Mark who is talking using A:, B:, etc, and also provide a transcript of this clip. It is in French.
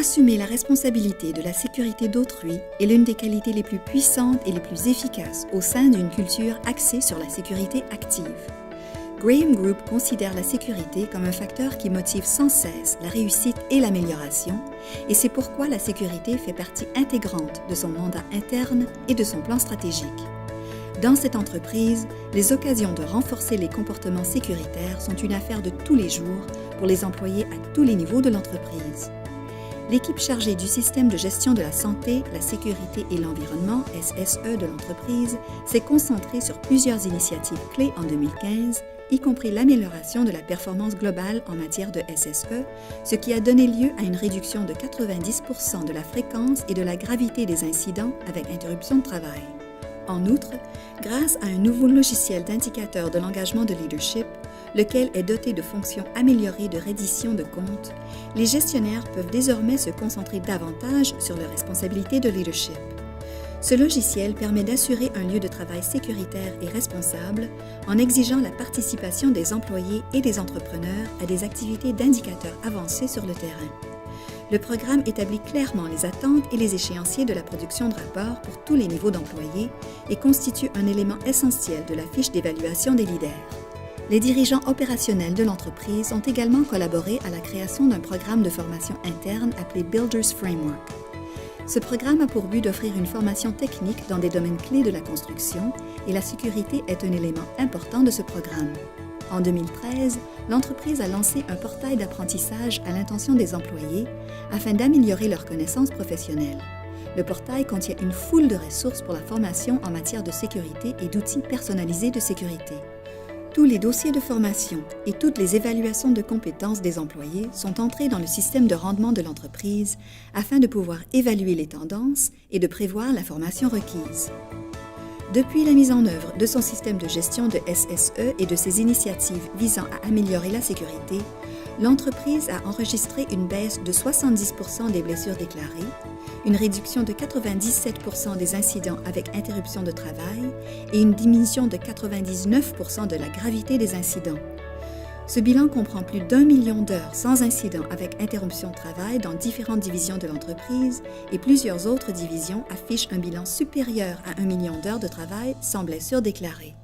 A: Assumer la responsabilité de la sécurité d'autrui est l'une des qualités les plus puissantes et les plus efficaces au sein d'une culture axée sur la sécurité active. Graham Group considère la sécurité comme un facteur qui motive sans cesse la réussite et l'amélioration, et c'est pourquoi la sécurité fait partie intégrante de son mandat interne et de son plan stratégique. Dans cette entreprise, les occasions de renforcer les comportements sécuritaires sont une affaire de tous les jours pour les employés à tous les niveaux de l'entreprise. L'équipe chargée du système de gestion de la santé, la sécurité et l'environnement, SSE de l'entreprise, s'est concentrée sur plusieurs initiatives clés en 2015, y compris l'amélioration de la performance globale en matière de SSE, ce qui a donné lieu à une réduction de 90% de la fréquence et de la gravité des incidents avec interruption de travail. En outre, grâce à un nouveau logiciel d'indicateur de l'engagement de leadership, lequel est doté de fonctions améliorées de reddition de comptes, les gestionnaires peuvent désormais se concentrer davantage sur leurs responsabilités de leadership. Ce logiciel permet d'assurer un lieu de travail sécuritaire et responsable en exigeant la participation des employés et des entrepreneurs à des activités d'indicateurs avancés sur le terrain. Le programme établit clairement les attentes et les échéanciers de la production de rapports pour tous les niveaux d'employés et constitue un élément essentiel de la fiche d'évaluation des leaders. Les dirigeants opérationnels de l'entreprise ont également collaboré à la création d'un programme de formation interne appelé Builders Framework. Ce programme a pour but d'offrir une formation technique dans des domaines clés de la construction et la sécurité est un élément important de ce programme. En 2013, l'entreprise a lancé un portail d'apprentissage à l'intention des employés afin d'améliorer leurs connaissances professionnelles. Le portail contient une foule de ressources pour la formation en matière de sécurité et d'outils personnalisés de sécurité. Tous les dossiers de formation et toutes les évaluations de compétences des employés sont entrés dans le système de rendement de l'entreprise afin de pouvoir évaluer les tendances et de prévoir la formation requise. Depuis la mise en œuvre de son système de gestion de SSE et de ses initiatives visant à améliorer la sécurité, l'entreprise a enregistré une baisse de 70% des blessures déclarées, une réduction de 97% des incidents avec interruption de travail et une diminution de 99% de la gravité des incidents. Ce bilan comprend plus d'1 million d'heures sans incident avec interruption de travail dans différentes divisions de l'entreprise et plusieurs autres divisions affichent un bilan supérieur à 1 million d'heures de travail sans blessures déclarées.